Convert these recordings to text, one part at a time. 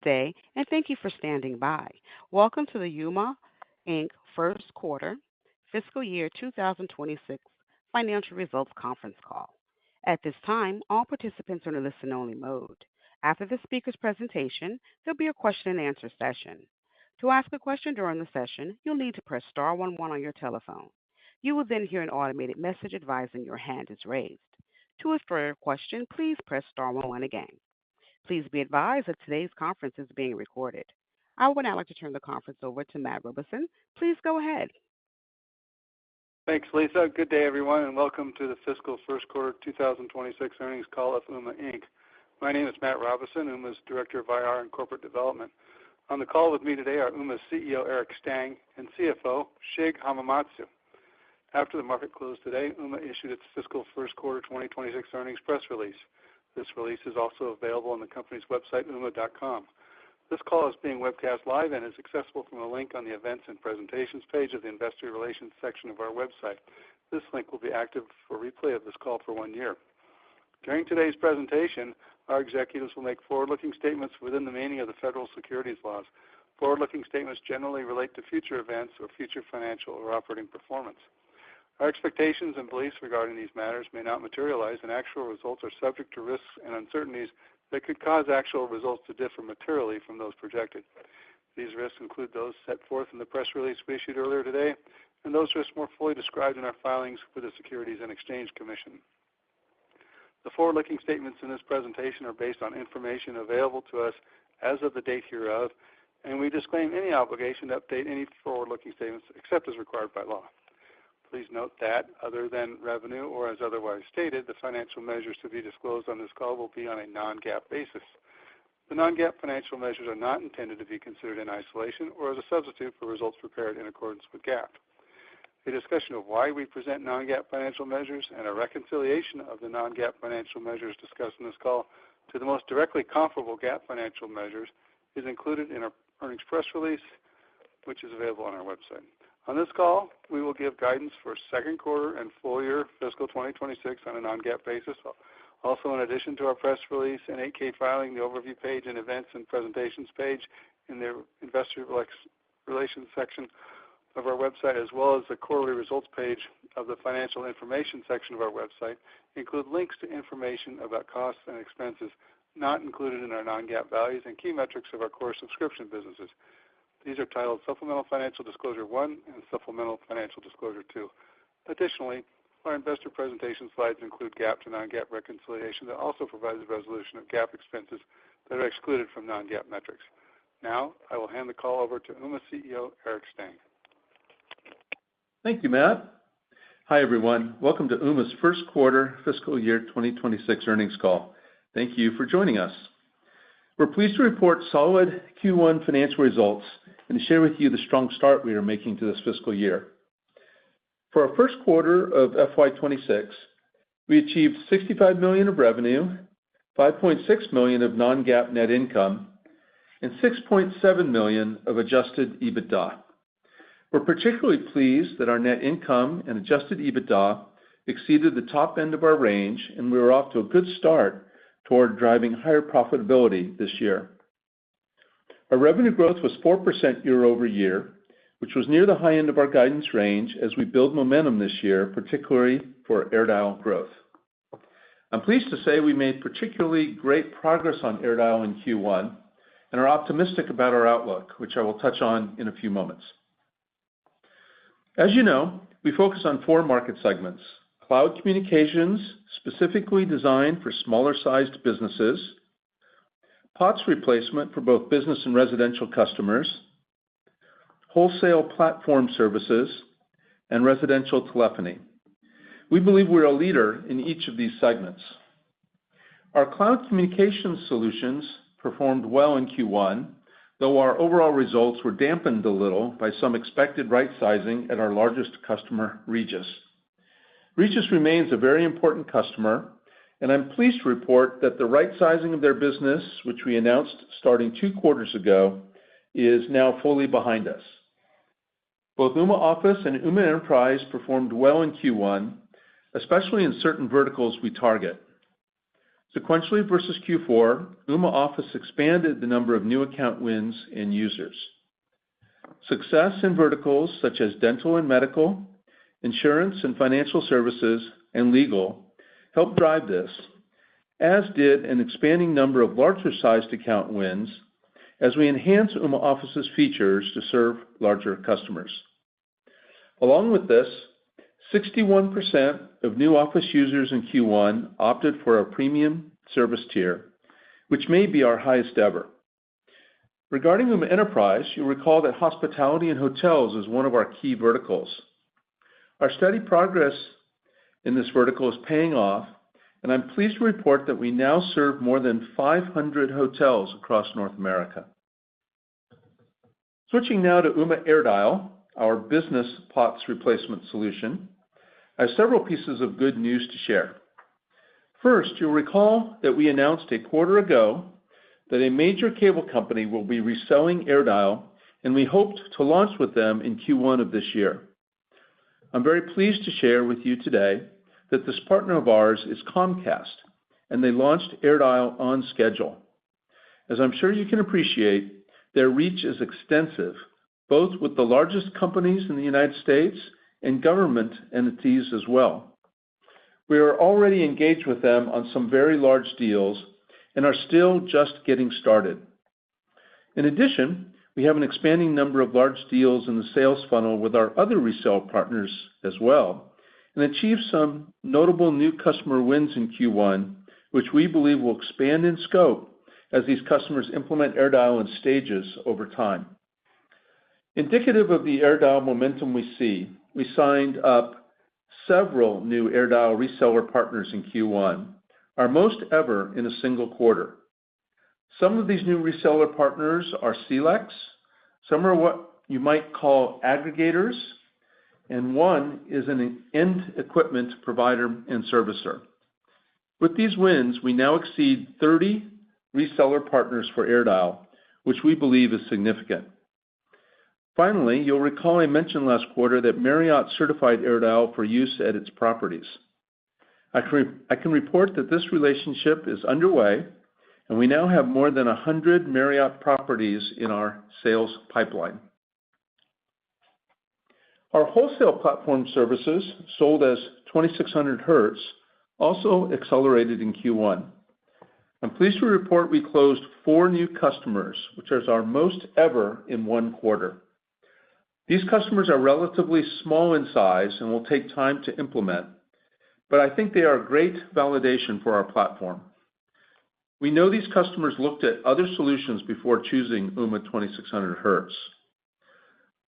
Day, and thank you for standing by. Welcome to the Ooma Inc. First Quarter Fiscal Year 2026 Financial Results Conference Call. At this time, all participants are in a listen-only mode. After the speaker's presentation, there'll be a question-and-answer session. To ask a question during the session, you'll need to press star 11 on your telephone. You will then hear an automated message advising your hand is raised. To withdraw your question, please press star 11 again. Please be advised that today's conference is being recorded. I would now like to turn the conference over to Matt Robison. Please go ahead. Thanks, Lisa. Good day, everyone, and welcome to the fiscal first quarter 2026 earnings call of Ooma Inc. My name is Matt Robison, Ooma's Director of IR and Corporate Development. On the call with me today are Ooma's CEO, Eric Stang, and CFO, Shig Hamaguchi. After the market closed today, Ooma issued its fiscal first quarter 2026 earnings press release. This release is also available on the company's website, ooma.com. This call is being webcast live and is accessible from a link on the Events and Presentations page of the Investor Relations section of our website. This link will be active for replay of this call for 1 year. During today's presentation, our executives will make forward-looking statements within the meaning of the federal securities laws. Forward-looking statements generally relate to future events or future financial or operating performance. Our expectations and beliefs regarding these matters may not materialize, and actual results are subject to risks and uncertainties that could cause actual results to differ materially from those projected. These risks include those set forth in the press release we issued earlier today, and those risks more fully described in our filings with the Securities and Exchange Commission. The forward-looking statements in this presentation are based on information available to us as of the date hereof, and we disclaim any obligation to update any forward-looking statements except as required by law. Please note that, other than revenue or as otherwise stated, the financial measures to be disclosed on this call will be on a non-GAAP basis. The non-GAAP financial measures are not intended to be considered in isolation or as a substitute for results prepared in accordance with GAAP. A discussion of why we present non-GAAP financial measures and a reconciliation of the non-GAAP financial measures discussed in this call to the most directly comparable GAAP financial measures is included in our earnings press release, which is available on our website. On this call, we will give guidance for second quarter and full year fiscal 2026 on a non-GAAP basis. Also, in addition to our press release and 8K filing, the overview page and events and presentations page in the Investor Relations section of our website, as well as the quarterly results page of the financial information section of our website, include links to information about costs and expenses not included in our non-GAAP values and key metrics of our core subscription businesses. These are titled Supplemental Financial Disclosure 1 and Supplemental Financial Disclosure 2. Additionally, our investor presentation slides include GAAP to non-GAAP reconciliation that also provides a resolution of GAAP expenses that are excluded from non-GAAP metrics. Now, I will hand the call over to Ooma CEO Eric Stang. Thank you, Matt. Hi, everyone. Welcome to Ooma's first quarter fiscal year 2026 earnings call. Thank you for joining us. We're pleased to report solid Q1 financial results and to share with you the strong start we are making to this fiscal year. For our first quarter of FY26, we achieved $65 million of revenue, $5.6 million of non-GAAP net income, and $6.7 million of adjusted EBITDA. We're particularly pleased that our net income and adjusted EBITDA exceeded the top end of our range, and we were off to a good start toward driving higher profitability this year. Our revenue growth was 4% year over year, which was near the high end of our guidance range as we build momentum this year, particularly for AirDial growth. I'm pleased to say we made particularly great progress on AirDial in Q1 and are optimistic about our outlook, which I will touch on in a few moments. As you know, we focus on 4 market segments: cloud communications, specifically designed for smaller-sized businesses, POTS replacement for both business and residential customers, wholesale platform services, and residential telephony. We believe we're a leader in each of these segments. Our cloud communications solutions performed well in Q1, though our overall results were dampened a little by some expected right-sizing at our largest customer, Regis. Regis remains a very important customer, and I'm pleased to report that the right-sizing of their business, which we announced starting 2 quarters ago, is now fully behind us. Both Ooma Office and Ooma Enterprise performed well in Q1, especially in certain verticals we target. Sequentially versus Q4, Ooma Office expanded the number of new account wins and users. Success in verticals such as dental and medical, insurance and financial services, and legal helped drive this, as did an expanding number of larger-sized account wins as we enhance Ooma Office's features to serve larger customers. Along with this, 61% of new Office users in Q1 opted for a premium service tier, which may be our highest ever. Regarding Ooma Enterprise, you'll recall that hospitality and hotels is one of our key verticals. Our steady progress in this vertical is paying off, and I'm pleased to report that we now serve more than 500 hotels across North America. Switching now to Ooma AirDial, our business POTS replacement solution, I have several pieces of good news to share. First, you'll recall that we announced a quarter ago that a major cable company will be reselling AirDial, and we hoped to launch with them in Q1 of this year. I'm very pleased to share with you today that this partner of ours is Comcast, and they launched AirDial on schedule. As I'm sure you can appreciate, their reach is extensive, both with the largest companies in the United States and government entities as well. We are already engaged with them on some very large deals and are still just getting started. In addition, we have an expanding number of large deals in the sales funnel with our other resale partners as well, and achieved some notable new customer wins in Q1, which we believe will expand in scope as these customers implement AirDial in stages over time. Indicative of the AirDial momentum we see, we signed up several new AirDial reseller partners in Q1, our most ever in a single quarter. Some of these new reseller partners are CLECs, some are what you might call aggregators, and one is an end equipment provider and servicer. With these wins, we now exceed 30 reseller partners for AirDial, which we believe is significant. Finally, you'll recall I mentioned last quarter that Marriott certified AirDial for use at its properties. I can report that this relationship is underway, and we now have more than 100 Marriott properties in our sales pipeline. Our wholesale platform services, sold as 2600 Hertz, also accelerated in Q1. I'm pleased to report we closed 4 new customers, which is our most ever in one quarter. These customers are relatively small in size and will take time to implement, but I think they are great validation for our platform. We know these customers looked at other solutions before choosing Ooma 2600 Hertz.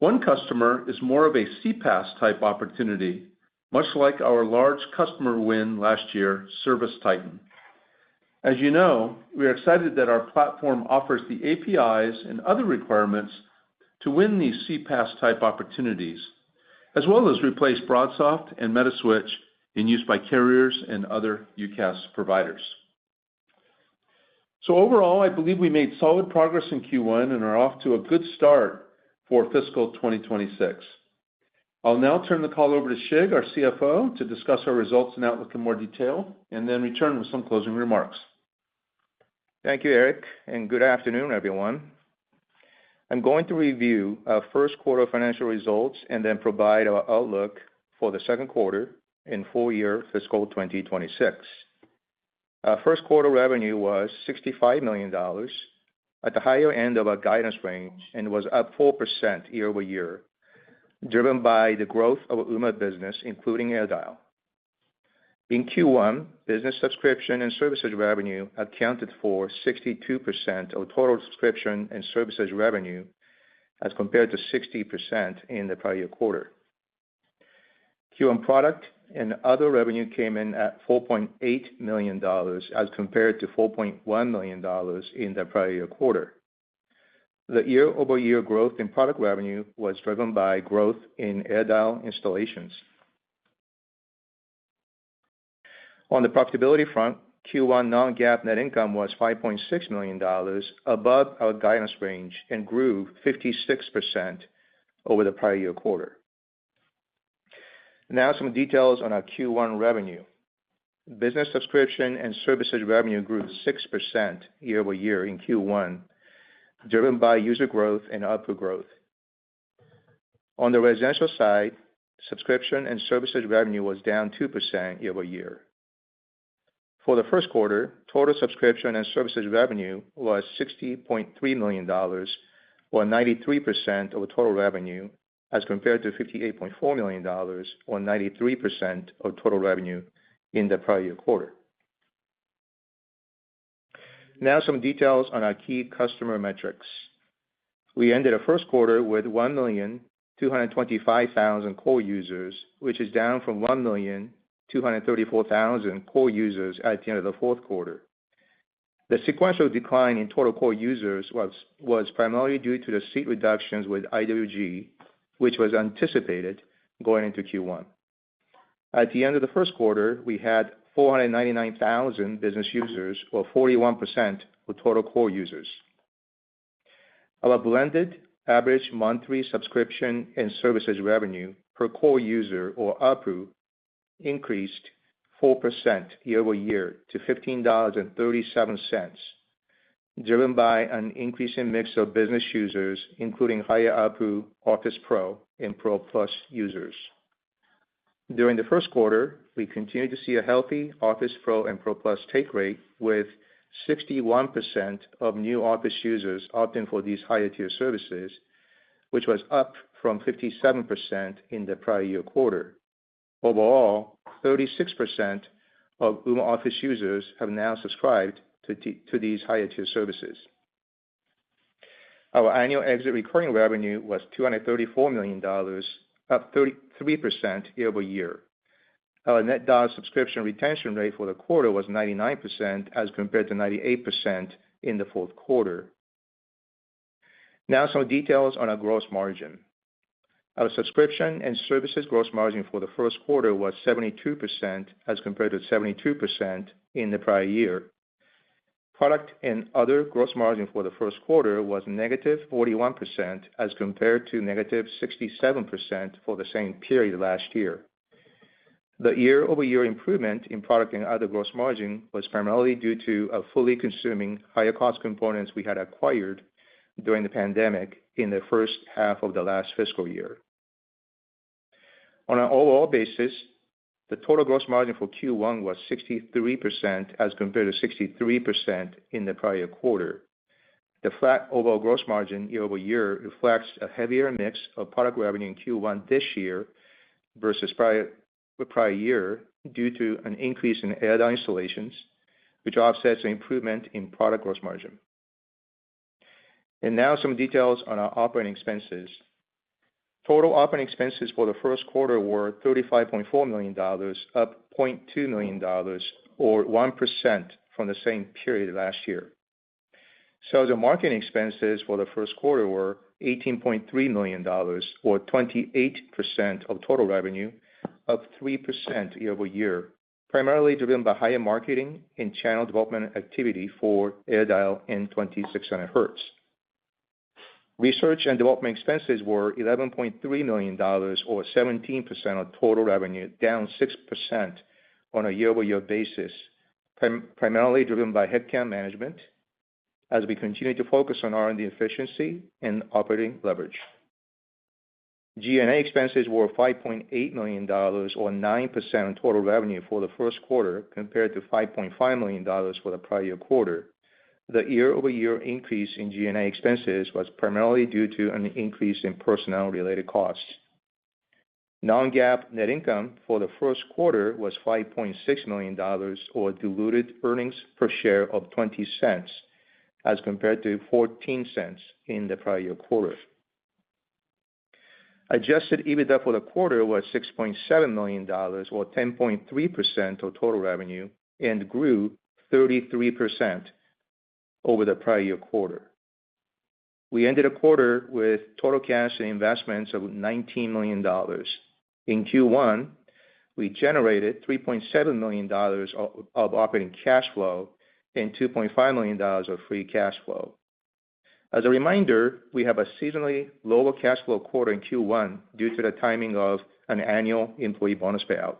One customer is more of a CPaaS type opportunity, much like our large customer win last year, Service Titan. As you know, we are excited that our platform offers the APIs and other requirements to win these CPaaS type opportunities, as well as replace BroadSoft and Metaswitch in use by carriers and other UCaaS providers. So overall, I believe we made solid progress in Q1 and are off to a good start for fiscal 2026. I'll now turn the call over to Shig, our CFO, to discuss our results and outlook in more detail, and then return with some closing remarks. Thank you, Eric, and good afternoon, everyone. I'm going to review our first quarter financial results and then provide our outlook for the second quarter and full year fiscal 2026. Our first quarter revenue was $65 million at the higher end of our guidance range and was up 4% year over year, driven by the growth of Ooma business, including AirDial. In Q1, business subscription and services revenue accounted for 62% of total subscription and services revenue, as compared to 60% in the prior quarter. Q1 product and other revenue came in at $4.8 million, as compared to $4.1 million in the prior quarter. The year-over-year growth in product revenue was driven by growth in AirDial installations. On the profitability front, Q1 non-GAAP net income was $5.6 million, above our guidance range, and grew 56% over the prior year quarter. Now some details on our Q1 revenue. business subscription and services revenue grew 6% year-over-year in Q1, driven by user growth and ARPU growth. On the residential side, subscription and services revenue was down 2% year-over-year. For the first quarter, total subscription and services revenue was $60.3 million, or 93% of total revenue, as compared to $58.4 million, or 93% of total revenue in the prior year quarter. Now some details on our key customer metrics. We ended the first quarter with 1,225,000 core users, which is down from 1,234,000 core users at the end of the fourth quarter. The sequential decline in total core users was primarily due to the seat reductions with IWG, which was anticipated going into Q1. At the end of the first quarter, we had 499,000 business users, or 41% of total core users. Our blended average monthly subscription and services revenue per core user, or ARPU, increased 4% year-over-year to $15.37, driven by an increasing mix of business users, including higher ARPU Office Pro and Pro Plus users. During the first quarter, we continued to see a healthy Office Pro and Pro Plus take rate, with 61% of new Office users opting for these higher tier services, which was up from 57% in the prior year quarter. Overall, 36% of Ooma Office users have now subscribed to these higher tier services. Our annual exit recurring revenue was $234 million, up 33% year-over-year. Our net dollar subscription retention rate for the quarter was 99%, as compared to 98% in the fourth quarter. Now some details on our gross margin. Our subscription and services gross margin for the first quarter was 72%, as compared to 72% in the prior year. Product and other gross margin for the first quarter was negative 41%, as compared to negative 67% for the same period last year. The year-over-year improvement in product and other gross margin was primarily due to fully consuming higher cost components we had acquired during the pandemic in the first half of the last fiscal year. On an overall basis, the total gross margin for Q1 was 63%, as compared to 63% in the prior quarter. The flat overall gross margin year-over-year reflects a heavier mix of product revenue in Q1 this year versus prior year, due to an increase in AirDial installations, which offsets the improvement in product gross margin. And now some details on our operating expenses. Total operating expenses for the first quarter were $35.4 million, up $0.2 million, or 1% from the same period last year. Sales and marketing expenses for the first quarter were $18.3 million, or 28% of total revenue, up 3% year-over-year, primarily driven by higher marketing and channel development activity for AirDial and 2600 Hertz. Research and development expenses were $11.3 million, or 17% of total revenue, down 6% on a year-over-year basis, primarily driven by headcount management, as we continue to focus on R&D efficiency and operating leverage. G&A expenses were $5.8 million, or 9% of total revenue for the first quarter, compared to $5.5 million for the prior year quarter. The year-over-year increase in G&A expenses was primarily due to an increase in personnel-related costs. Non-GAAP net income for the first quarter was $5.6 million, or diluted earnings per share of 20 cents, as compared to 14 cents in the prior year quarter. Adjusted EBITDA for the quarter was $6.7 million, or 10.3% of total revenue, and grew 33% over the prior year quarter. We ended the quarter with total cash and investments of $19 million. In Q1, we generated $3.7 million of operating cash flow and $2.5 million of free cash flow. As a reminder, we have a seasonally lower cash flow quarter in Q1 due to the timing of an annual employee bonus payout.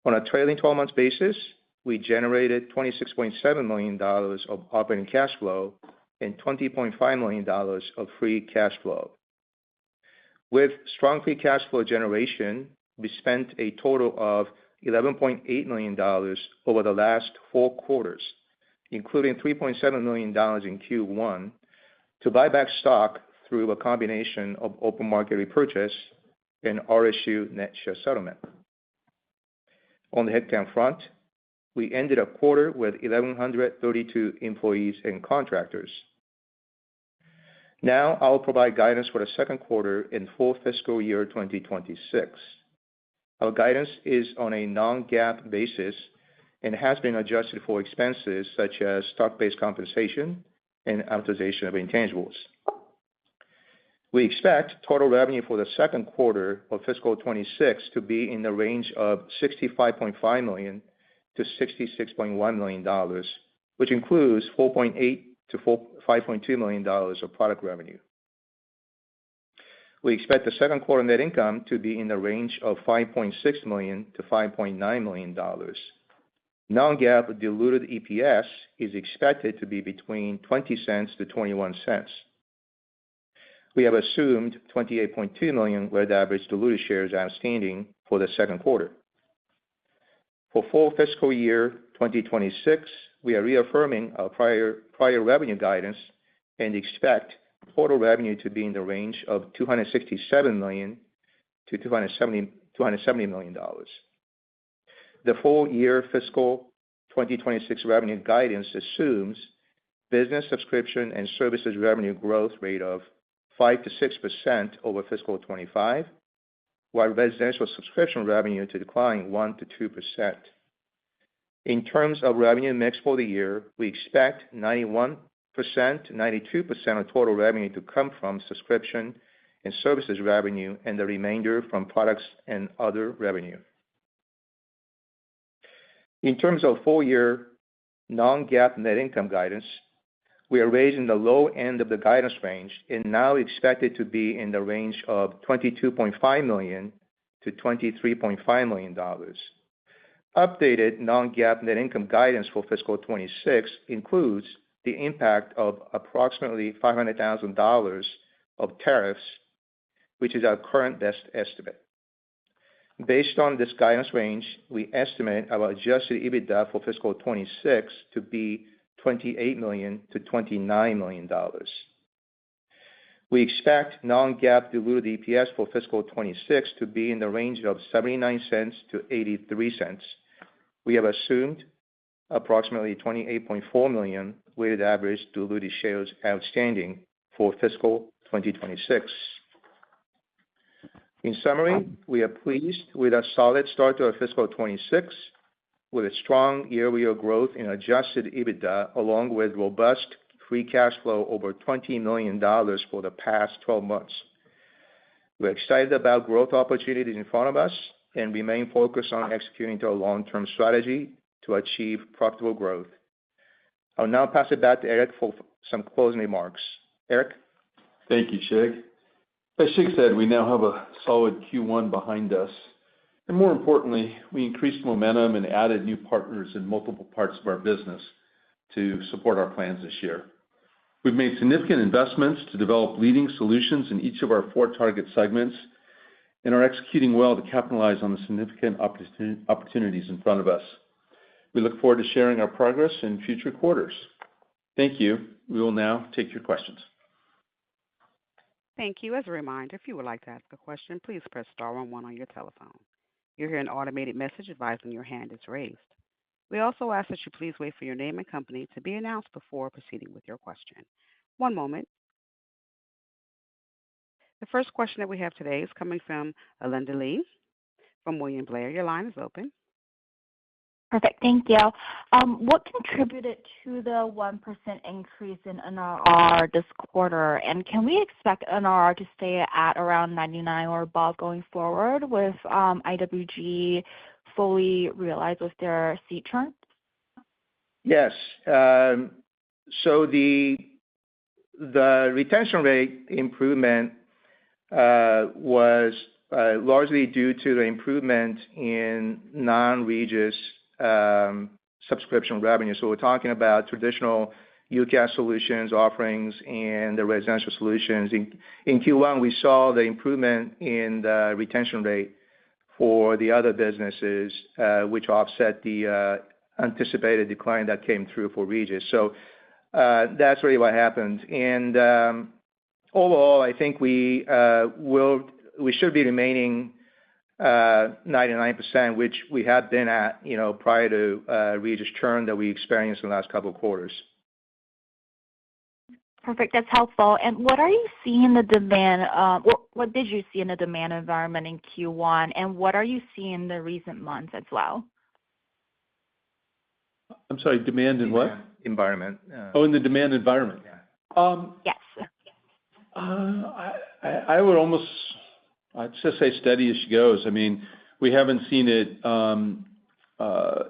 On a trailing 12-month basis, we generated $26.7 million of operating cash flow and $20.5 million of free cash flow. With strong free cash flow generation, we spent a total of $11.8 million over the last 4 quarters, including $3.7 million in Q1, to buy back stock through a combination of open market repurchase and RSU net share settlement. On the headcount front, we ended a quarter with 1,132 employees and contractors. Now I'll provide guidance for the second quarter and full fiscal year 2026. Our guidance is on a non-GAAP basis and has been adjusted for expenses such as stock-based compensation and amortization of intangibles. We expect total revenue for the second quarter of fiscal 26 to be in the range of $65.5 million to $66.1 million, which includes $4.8 to $5.2 million of product revenue. We expect the second quarter net income to be in the range of $5.6 million to $5.9 million. Non-GAAP diluted EPS is expected to be between 20 cents to 21 cents. We have assumed 28.2 million weighted average diluted shares outstanding for the second quarter. For full fiscal year 2026, we are reaffirming our prior revenue guidance and expect total revenue to be in the range of $267 million to $270 million. The full year fiscal 2026 revenue guidance assumes business subscription and services revenue growth rate of 5 to 6% over fiscal 25, while residential subscription revenue to decline 1 to 2%. In terms of revenue mix for the year, we expect 91% to 92% of total revenue to come from subscription and services revenue, and the remainder from products and other revenue. In terms of full year non-GAAP net income guidance, we are raising the low end of the guidance range and now expect it to be in the range of $22.5 million to $23.5 million. Updated non-GAAP net income guidance for fiscal 26 includes the impact of approximately $500,000 of tariffs, which is our current best estimate. Based on this guidance range, we estimate our adjusted EBITDA for fiscal 26 to be $28 million to $29 million. We expect non-GAAP diluted EPS for fiscal 26 to be in the range of 79 cents to 83 cents. We have assumed approximately 28.4 million weighted average diluted shares outstanding for fiscal 2026. In summary, we are pleased with a solid start to our fiscal 26, with a strong year-over-year growth in adjusted EBITDA, along with robust free cash flow over $20 million for the past 12 months. We're excited about growth opportunities in front of us and remain focused on executing to our long-term strategy to achieve profitable growth. I'll now pass it back to Eric for some closing remarks. Eric? Thank you, Shig. As Shig said, we now have a solid Q1 behind us. And more importantly, we increased momentum and added new partners in multiple parts of our business to support our plans this year. We've made significant investments to develop leading solutions in each of our 4 target segments and are executing well to capitalize on the significant opportunities in front of us. We look forward to sharing our progress in future quarters. Thank you. We will now take your questions. Thank you. As a reminder, if you would like to ask a question, please press star 11 on your telephone. You'll hear an automated message advising your hand is raised. We also ask that you please wait for your name and company to be announced before proceeding with your question. One moment. The first question that we have today is coming from Alinda Lee from William Blair. Your line is open. Perfect. Thank you. What contributed to the 1% increase in NRR this quarter? And can we expect NRR to stay at around 99 or above going forward with IWG fully realized with their seat churn? Yes. So the retention rate improvement was largely due to the improvement in non-Regis subscription revenue. So we're talking about traditional UCaaS solutions offerings and the residential solutions. In Q1, we saw the improvement in the retention rate for the other businesses, which offset the anticipated decline that came through for Regis. So that's really what happened. And overall, I think we should be remaining 99%, which we had been at, prior to Regis churn that we experienced in the last couple of quarters. Perfect. That's helpful. And what are you seeing in the demand, what did you see in the demand environment in Q1, and what are you seeing in the recent months as well? I'm sorry, demand in what? Environment. In the demand environment. Yeah. Yes. I would almost, I'd just say steady as she goes. I mean, we haven't seen it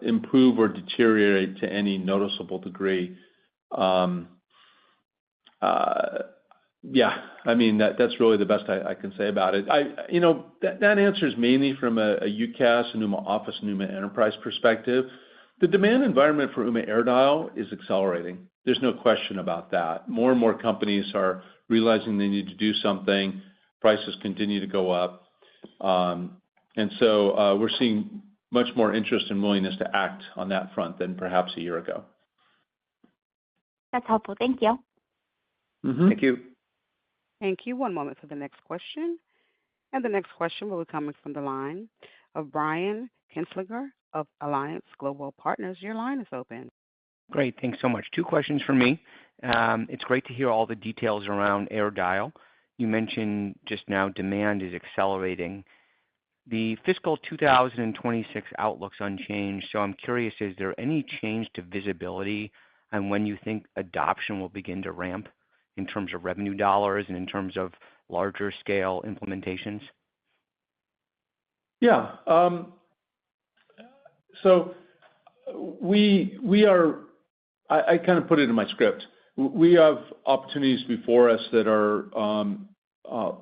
improve or deteriorate to any noticeable degree. Yeah, I mean, that's really the best I can say about it. That answer is mainly from a UCaaS and Ooma Office and Ooma Enterprise perspective. The demand environment for Ooma AirDial is accelerating. There's no question about that. More and more companies are realizing they need to do something. Prices continue to go up. And so we're seeing much more interest and willingness to act on that front than perhaps a year ago. That's helpful. Thank you. Mm-hmm. Thank you. Thank you. One moment for the next question. And the next question will be coming from the line of Brian Kinstlinger of Alliance Global Partners. Your line is open. Great. Thanks so much. Two questions for me. It's great to hear all the details around AirDial. You mentioned just now demand is accelerating. The fiscal 2026 outlook's unchanged, so I'm curious, is there any change to visibility on when you think adoption will begin to ramp in terms of revenue dollars and in terms of larger scale implementations? Yeah. So we are, I kind of put it in my script. We have opportunities before us that are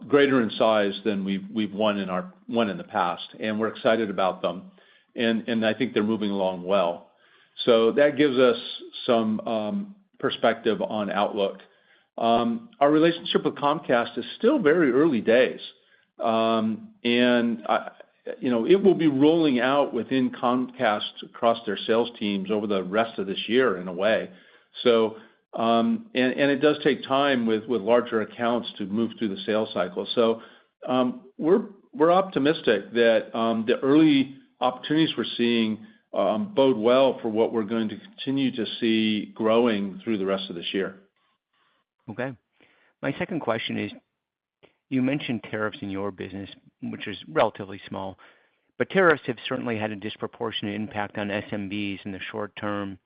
greater in size than we've won in the past, and we're excited about them. And I think they're moving along well. So that gives us some perspective on outlook. Our relationship with Comcast is still very early days, and it will be rolling out within Comcast across their sales teams over the rest of this year in a way. So and it does take time with larger accounts to move through the sales cycle. So we're optimistic that the early opportunities we're seeing bode well for what we're going to continue to see growing through the rest of this year. Okay. My second question is, you mentioned tariffs in your business, which is relatively small, but tariffs have certainly had a disproportionate impact on SMBs in the short term.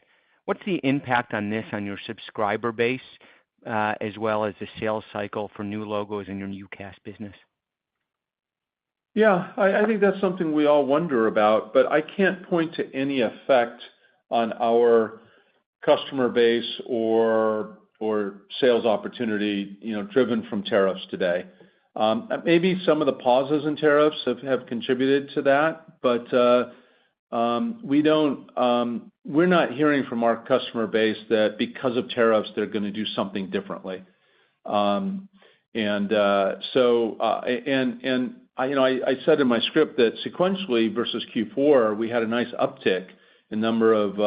What's the impact on this on your subscriber base, as well as the sales cycle for new logos in your UCaaS business? Yeah, I think that's something we all wonder about, but I can't point to any effect on our customer base or sales opportunity, driven from tariffs today. Maybe some of the pauses in tariffs have contributed to that, but we're not hearing from our customer base that because of tariffs they're going to do something differently. I said in my script that sequentially versus Q4 we had a nice uptick in number of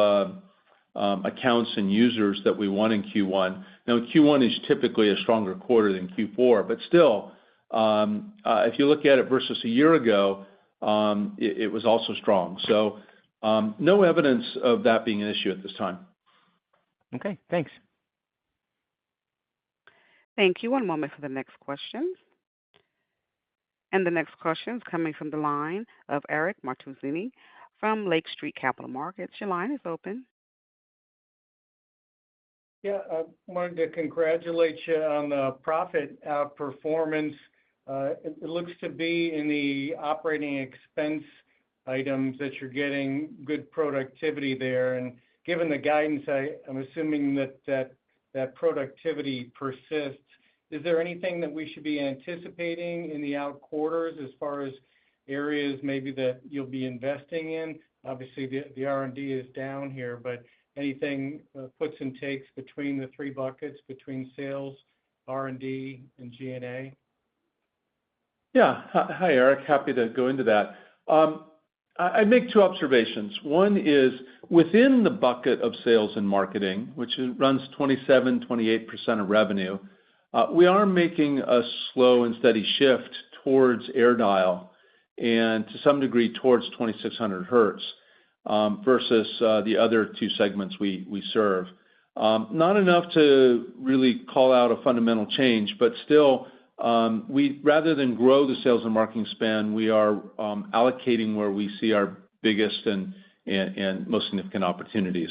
accounts and users that we won in Q1. Now Q1 is typically a stronger quarter than Q4, but still, if you look at it versus a year ago, it was also strong. So no evidence of that being an issue at this time. Okay, thanks. Thank you. One moment for the next question. And the next question is coming from the line of Eric Martinuzzi from Lake Street Capital Markets. Your line is open. Yeah, I wanted to congratulate you on the profit outperformance. It looks to be in the operating expense items that you're getting good productivity there. And given the guidance, I'm assuming that productivity persists. Is there anything that we should be anticipating in the out quarters as far as areas maybe that you'll be investing in? Obviously, the R&D is down here, but anything puts and takes between the three buckets, between sales, R&D, and G&A? Yeah. Hi, Eric. Happy to go into that. I'd make two observations. One is within the bucket of sales and marketing, which runs 27-28% of revenue, we are making a slow and steady shift towards AirDial and to some degree towards 2600 Hertz versus the other two segments we serve. Not enough to really call out a fundamental change, but still, we rather than grow the sales and marketing spend, we are allocating where we see our biggest and most significant opportunities.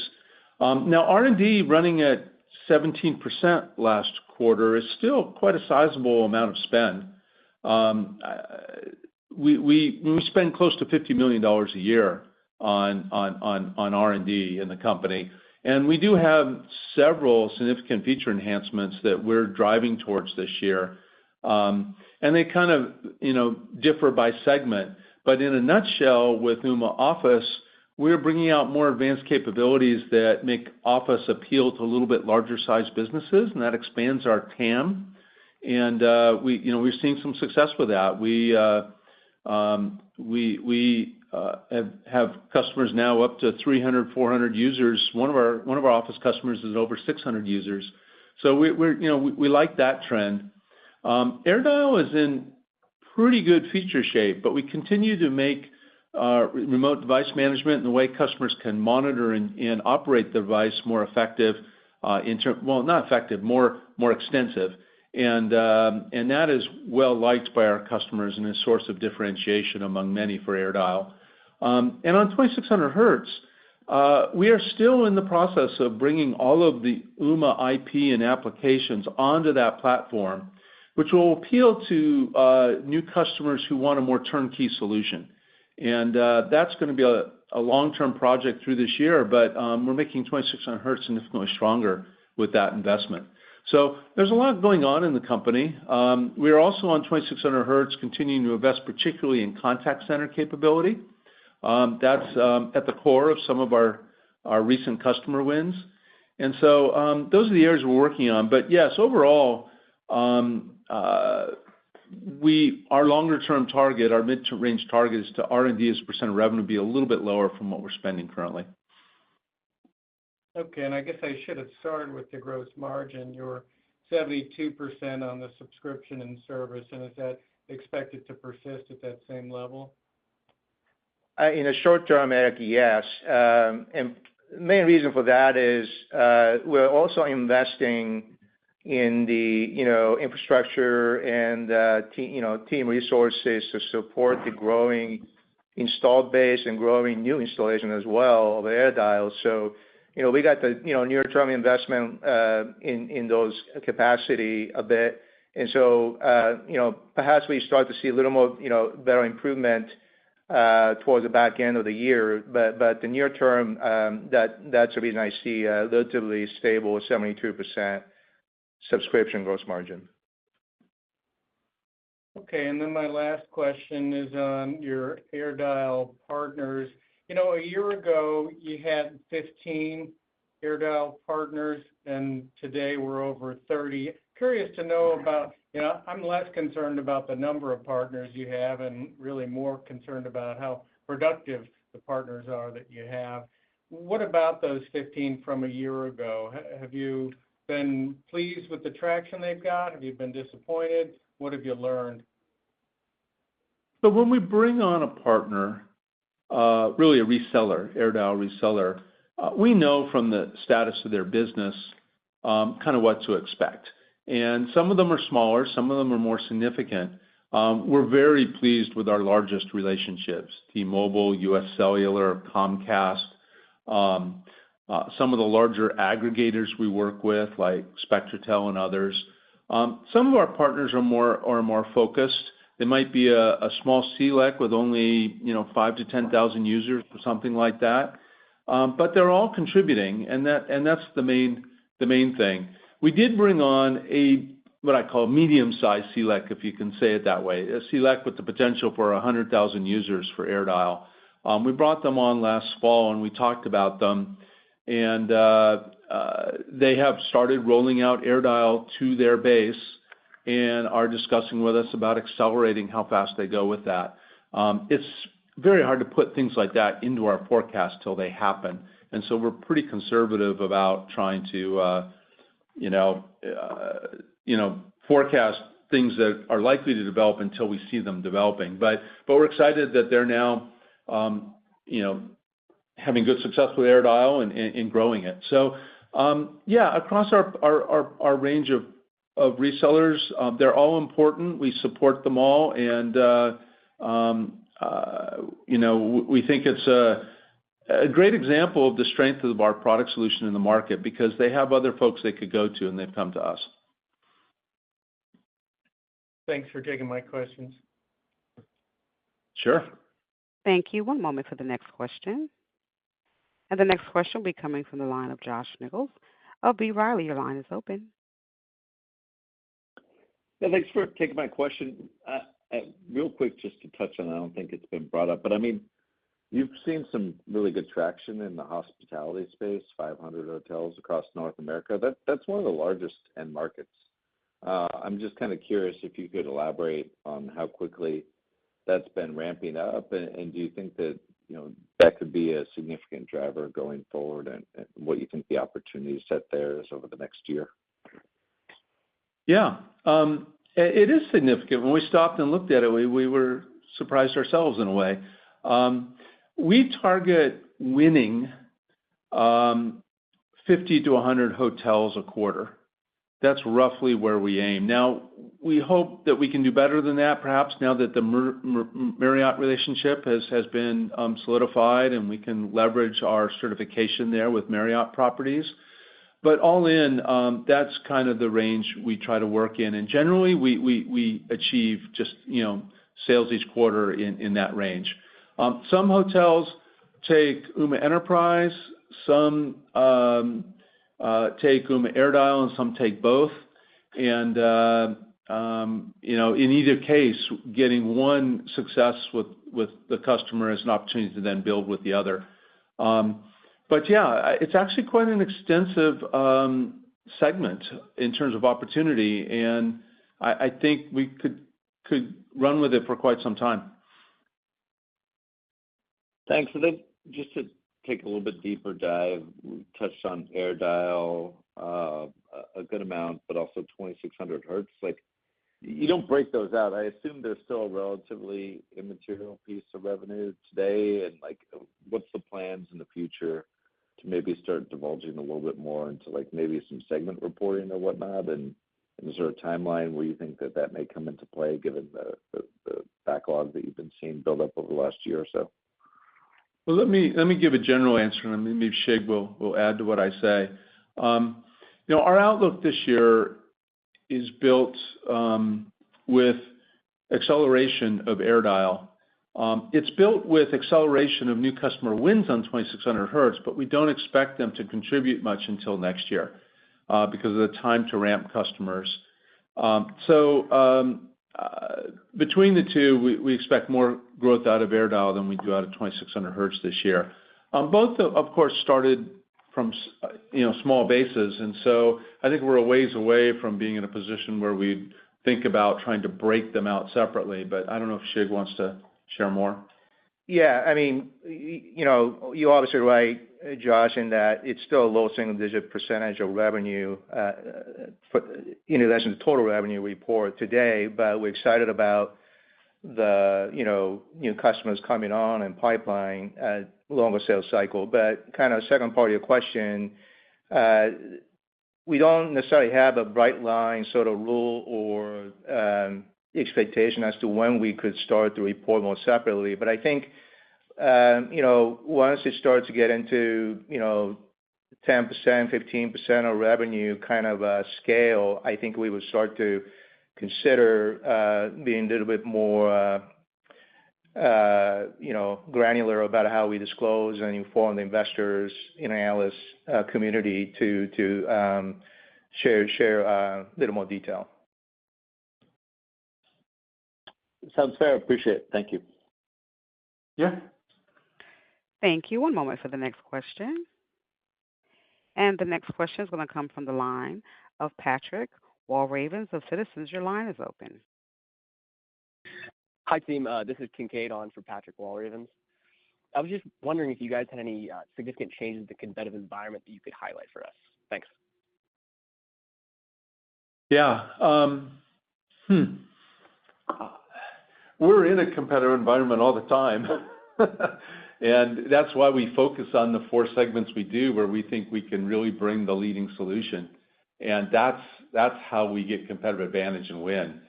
Now, R&D running at 17% last quarter is still quite a sizable amount of spend. We spend close to $50 million a year on R&D in the company, and we do have several significant feature enhancements that we're driving towards this year. And they kind of, differ by segment. But in a nutshell, with Ooma Office, we're bringing out more advanced capabilities that make Office appeal to a little bit larger sized businesses, and that expands our TAM. And we're seeing some success with that. We have customers now up to 300, 400 users. One of our Office customers is over 600 users. So we like that trend. AirDial is in pretty good feature shape, but we continue to make remote device management and the way customers can monitor and operate the device more effective, not effective, more extensive. And that is well liked by our customers and a source of differentiation among many for AirDial. And on 2600 Hertz, we are still in the process of bringing all of the Ooma IP and applications onto that platform, which will appeal to new customers who want a more turnkey solution. And that's going to be a long-term project through this year, but we're making 2600 Hertz significantly stronger with that investment. So there's a lot going on in the company. We are also on 2600 Hertz continuing to invest particularly in contact center capability. That's at the core of some of our recent customer wins. And so those are the areas we're working on. But yes, overall, our longer-term target, our mid-range target is to R&D as a percent of revenue be a little bit lower from what we're spending currently. Okay, and I guess I should have started with the gross margin. You're 72% on the subscription and service, and is that expected to persist at that same level? In the short term, Eric, yes. And the main reason for that is we're also investing in the infrastructure and team resources to support the growing installed base and growing new installation as well of AirDial. So we got the near-term investment in those capacity a bit, and so perhaps we start to see a little more better improvement towards the back end of the year. But the near term, that's the reason I see a relatively stable 72% subscription gross margin. Okay, and then my last question is on your AirDial partners. A year ago, you had 15 AirDial partners, and today we're over 30. Curious to know about, I'm less concerned about the number of partners you have and really more concerned about how productive the partners are that you have. What about those 15 from a year ago? Have you been pleased with the traction they've got? Have you been disappointed? What have you learned? So when we bring on a partner, really a reseller, AirDial reseller, we know from the status of their business kind of what to expect. And some of them are smaller, some of them are more significant. We're very pleased with our largest relationships, T-Mobile, US Cellular, Comcast, some of the larger aggregators we work with, like SpectraTel and others. Some of our partners are more focused. They might be a small CLEC with only 5,000 to 10,000 users or something like that. But they're all contributing, and that's the main thing. We did bring on what I call medium-sized CLEC, if you can say it that way, a CLEC with the potential for 100,000 users for AirDial. We brought them on last fall, and we talked about them, and they have started rolling out AirDial to their base and are discussing with us about accelerating how fast they go with that. It's very hard to put things like that into our forecast till they happen, and so we're pretty conservative about trying to, forecast things that are likely to develop until we see them developing. But we're excited that they're now, having good success with AirDial and growing it. So, across our range of resellers, they're all important. We support them all, and we think it's a great example of the strength of our product solution in the market because they have other folks they could go to, and they've come to us. Thanks for taking my questions. Sure. Thank you. One moment for the next question. And the next question will be coming from the line of Josh Nichols of B. Riley. Your line is open. Yeah, thanks for taking my question. Real quick, just to touch on, I don't think it's been brought up, but I mean, you've seen some really good traction in the hospitality space, 500 hotels across North America. That's one of the largest end markets. I'm just kind of curious if you could elaborate on how quickly that's been ramping up, and do you think that that could be a significant driver going forward, and what you think the opportunity set there is over the next year? Yeah, it is significant. When we stopped and looked at it, we were surprised ourselves in a way. We target winning 50 to 100 hotels a quarter. That's roughly where we aim. Now, we hope that we can do better than that, perhaps now that the Marriott relationship has been solidified, and we can leverage our certification there with Marriott properties. But all in, that's kind of the range we try to work in. And generally, we achieve just, sales each quarter in that range. Some hotels take Ooma Enterprise, some take Ooma AirDial, and some take both. And, in either case, getting one success with the customer is an opportunity to then build with the other. But yeah, it's actually quite an extensive segment in terms of opportunity, and I think we could run with it for quite some time. Thanks. And then just to take a little bit deeper dive, we touched on AirDial a good amount, but also 2600 Hertz. Like, you don't break those out. I assume they're still a relatively immaterial piece of revenue today, and like, what's the plans in the future to maybe start divulging a little bit more into like maybe some segment reporting or whatnot? And is there a timeline where you think that may come into play given the backlog that you've been seeing build up over the last year or so? Well, let me give a general answer, and maybe Shig will add to what I say. Our outlook this year is built with acceleration of AirDial. It's built with acceleration of new customer wins on 2600 Hertz, but we don't expect them to contribute much until next year because of the time to ramp customers. Between the two, we expect more growth out of AirDial than we do out of 2600 Hertz this year. Both, of course, started from small bases, and so I think we're a ways away from being in a position where we think about trying to break them out separately. But I don't know if Shig wants to share more. Yeah, I mean, you're obviously right, Josh, in that it's still a low single-digit percentage of revenue in relation to total revenue report today, but we're excited about the, new customers coming on and pipeline at longer sales cycle. But kind of second part of your question, we don't necessarily have a bright line sort of rule or expectation as to when we could start to report more separately. But I think, once it starts to get into, 10%, 15% of revenue kind of scale, I think we would start to consider being a little bit more, granular about how we disclose and inform the investors in analyst community to share a little more detail. Sounds fair. Appreciate it. Thank you. Yeah. Thank you. One moment for the next question. And the next question is going to come from the line of Patrick Walravens of Citizens. Your line is open. Hi, team. This is Kincaid on for Patrick Walravens. I was just wondering if you guys had any significant changes in the competitive environment that you could highlight for us. Thanks. Yeah. We're in a competitive environment all the time. And that's why we focus on the 4 segments we do, where we think we can really bring the leading solution. And that's how we get competitive advantage and win.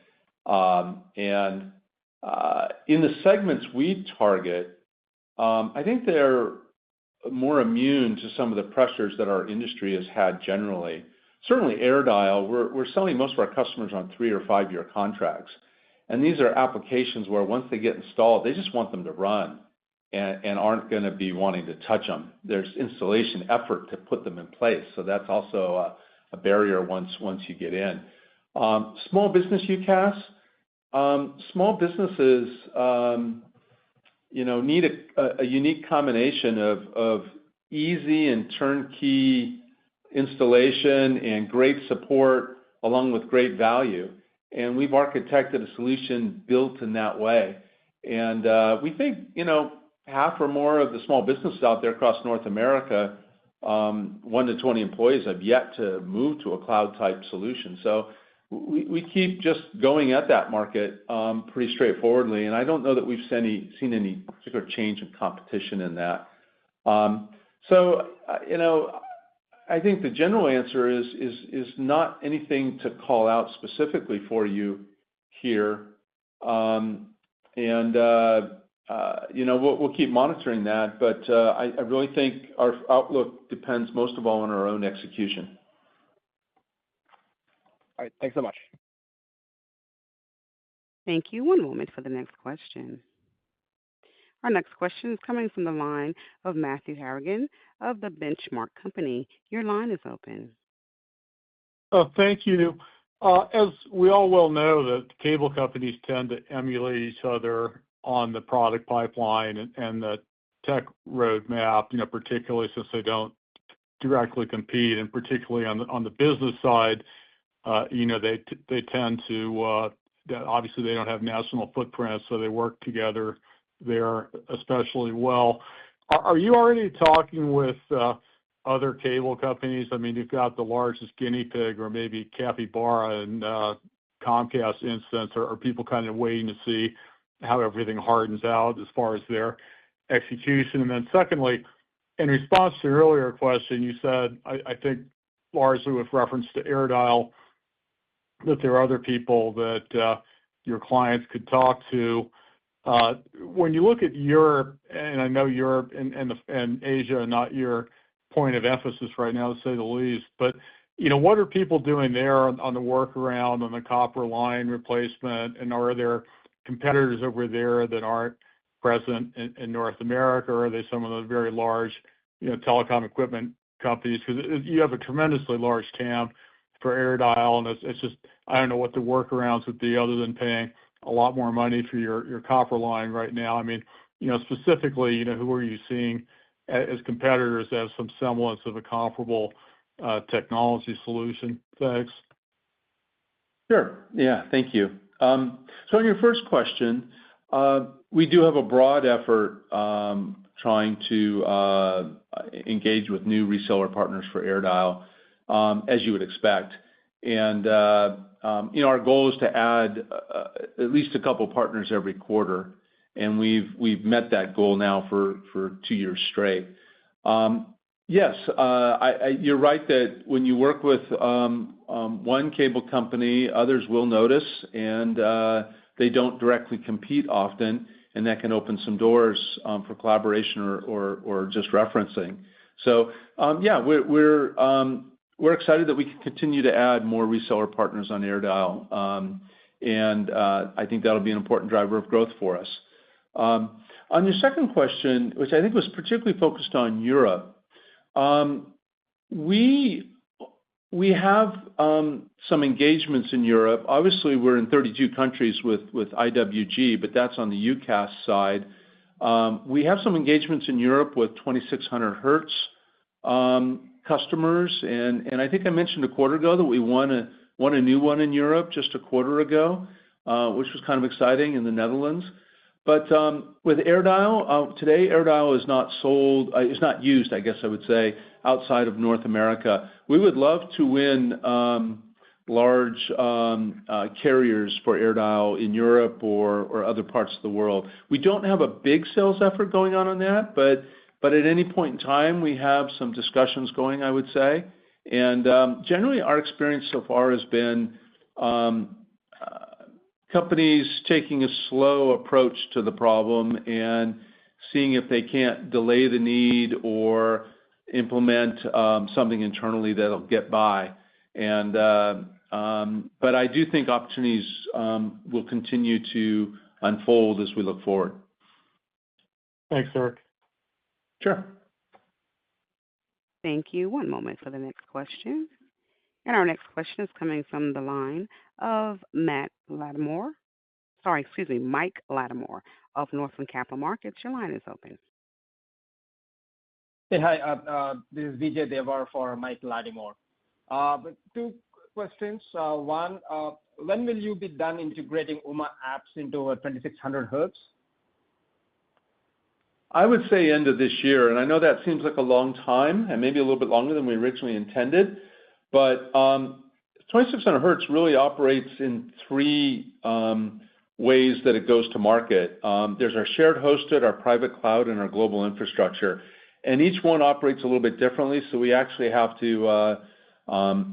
In the segments we target, I think they're more immune to some of the pressures that our industry has had generally. Certainly AirDial, we're selling most of our customers on 3 or 5 year contracts. And these are applications where once they get installed, they just want them to run and aren't going to be wanting to touch them. There's installation effort to put them in place. So that's also a barrier once you get in. Small business UCaaS, small businesses, need a unique combination of easy and turnkey installation and great support along with great value. And we've architected a solution built in that way. And we think, half or more of the small businesses out there across North America, 1 to 20 employees, have yet to move to a cloud-type solution. So we keep just going at that market pretty straightforwardly, and I don't know that we've seen any particular change in competition in that. I think the general answer is not anything to call out specifically for you here. We'll keep monitoring that, but I really think our outlook depends most of all on our own execution. All right. Thanks so much. Thank you. One moment for the next question. Our next question is coming from the line of Matthew Harrigan of the Benchmark Company. Your line is open. Thank you. As we all well know, that cable companies tend to emulate each other on the product pipeline and the tech roadmap, particularly since they don't directly compete, and particularly on the business side, they tend to obviously they don't have national footprints, so they work together there especially well. Are you already talking with other cable companies? I mean, you've got the largest guinea pig, or maybe capybara in Comcast instance, or are people kind of waiting to see how everything hardens out as far as their execution? And then secondly, in response to your earlier question, you said, I think largely with reference to AirDial, that there are other people that your clients could talk to. When you look at Europe, and I know Europe and Asia are not your point of emphasis right now, to say the least, but what are people doing there on the workaround, on the copper line replacement, and are there competitors over there that aren't present in North America, or are they some of the very large telecom equipment companies? Because you have a tremendously large TAM for AirDial, and it's just, I don't know what the workarounds would be other than paying a lot more money for your copper line right now. I mean, specifically, who are you seeing as competitors that have some semblance of a comparable technology solution? Thanks. Sure. Yeah, thank you. So on your first question, we do have a broad effort trying to engage with new reseller partners for AirDial, as you would expect. And our goal is to add at least a couple partners every quarter, and we've met that goal now for 2 years straight. Yes, you're right that when you work with one cable company, others will notice, and they don't directly compete often, and that can open some doors for collaboration or just referencing. So yeah, we're excited that we can continue to add more reseller partners on AirDial, and I think that'll be an important driver of growth for us. On your second question, which I think was particularly focused on Europe, we We have some engagements in Europe. Obviously, we're in 32 countries with IWG, but that's on the UCaaS side. We have some engagements in Europe with 2600 Hertz customers, and I think I mentioned a quarter ago that we won a new one in Europe just a quarter ago, which was kind of exciting in the Netherlands. But with AirDial, today AirDial is not sold, is not used, I guess I would say, outside of North America. We would love to win large carriers for AirDial in Europe or other parts of the world. We don't have a big sales effort going on that, but at any point in time, we have some discussions going, I would say. And generally, our experience so far has been companies taking a slow approach to the problem and seeing if they can't delay the need or implement something internally that'll get by. And but I do think opportunities will continue to unfold as we look forward. Thanks, Eric. Sure. Thank you. One moment for the next question. And our next question is coming from the line of Mike Latimore of Northland Capital Markets. Your line is open. Hey, hi. This is Vijay Devar for Mike Latimore. But two questions. One, when will you be done integrating Ooma apps into 2600 Hertz? I would say end of this year, and I know that seems like a long time, and maybe a little bit longer than we originally intended, but 2600 Hertz really operates in three ways that it goes to market. There's our shared hosted, our private cloud, and our global infrastructure, and each one operates a little bit differently, so we actually have to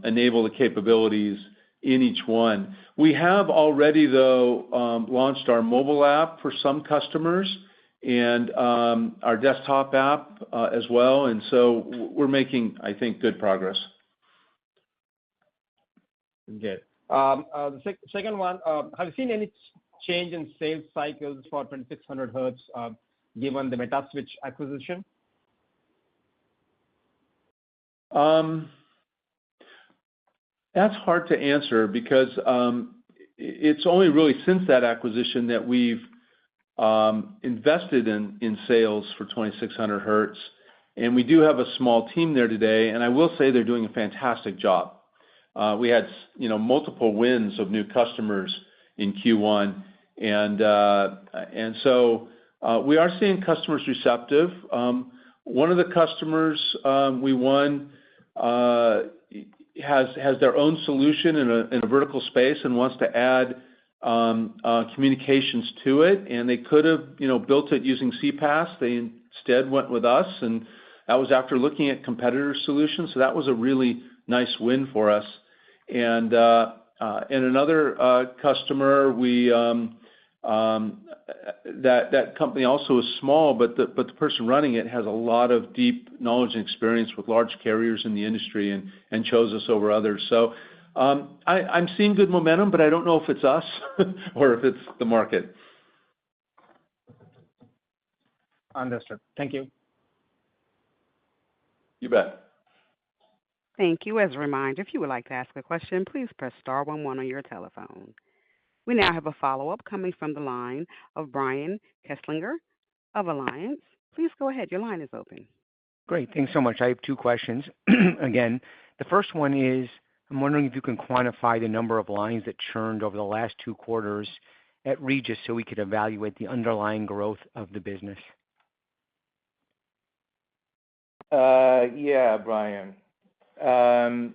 enable the capabilities in each one. We have already, though, launched our mobile app for some customers, and our desktop app as well, and so we're making, I think, good progress. Good. The second one, have you seen any change in sales cycles for 2600 Hertz given the Metaswitch acquisition? That's hard to answer because it's only really since that acquisition that we've invested in sales for 2600 Hertz, and we do have a small team there today, and I will say they're doing a fantastic job. We had multiple wins of new customers in Q1, and so we are seeing customers receptive. One of the customers we won has their own solution in a vertical space and wants to add communications to it, and they could have built it using CPaaS. They instead went with us, and that was after looking at competitor solutions, so that was a really nice win for us. And another customer, that company also is small, but the person running it has a lot of deep knowledge and experience with large carriers in the industry and chose us over others. So I'm seeing good momentum, but I don't know if it's us or if it's the market. Understood. Thank you. You bet. Thank you. As a reminder, if you would like to ask a question, please press star 11 on your telephone. We now have a follow-up coming from the line of Brian Kinstlinger of Alliance. Please go ahead. Your line is open. Great. Thanks so much. I have two questions. Again, the first one is, I'm wondering if you can quantify the number of lines that churned over the last 2 quarters at Regis so we could evaluate the underlying growth of the business. Yeah, Brian. It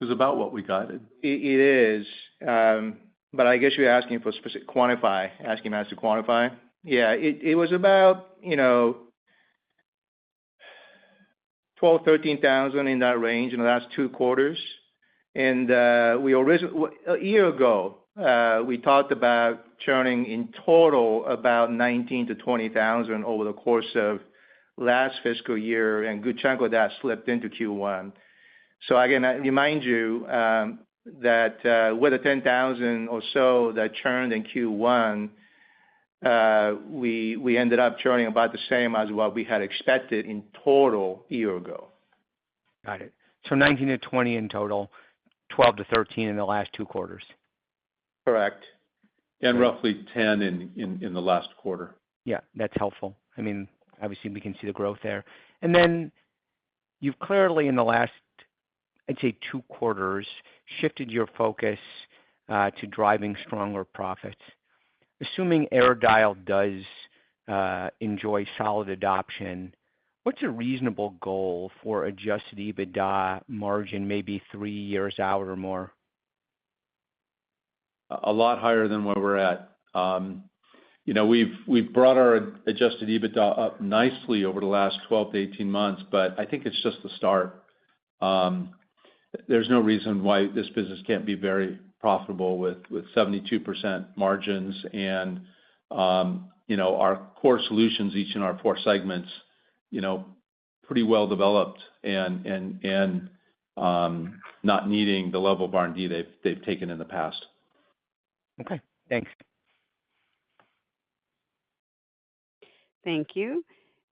was about what we guided. It is, but I guess you're asking for specific quantify, asking us to quantify. Yeah, it was about 13,000 in that range in the last 2 quarters. And a year ago, we talked about churning in total about 19,000 to 20,000 over the course of last fiscal year, and a good chunk of that slipped into Q1. So again, I remind you that with the 10,000 or so that churned in Q1, we ended up churning about the same as what we had expected in total a year ago. Got it. So 19 to 20 in total, 12 to 13 in the last 2 quarters. Correct. And Great. roughly 10 in the last quarter. Yeah, that's helpful. I mean, obviously we can see the growth there. And then you've clearly in the last, I'd say 2 quarters, shifted your focus to driving stronger profits. Assuming AirDial does enjoy solid adoption, what's a reasonable goal for adjusted EBITDA margin, maybe 3 years out or more? A lot higher than where we're at. We've brought our adjusted EBITDA up nicely over the last 12 to 18 months, but I think it's just the start. There's no reason why this business can't be very profitable with 72% margins and our core solutions, each in our 4 segments, pretty well developed and not needing the level of R&D they've taken in the past. Okay, thanks. Thank you.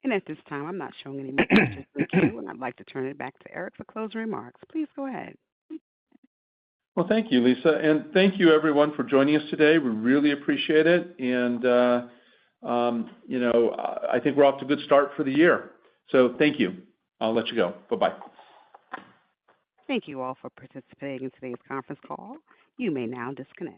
And at this time, I'm not showing any more questions in the queue, and I'd like to turn it back to Eric for closing remarks. Please go ahead. Well, thank you, Lisa, and thank you everyone for joining us today. We really appreciate it, and I think we're off to a good start for the year. So thank you. I'll let you go. Bye-bye. Thank you all for participating in today's conference call. You may now disconnect.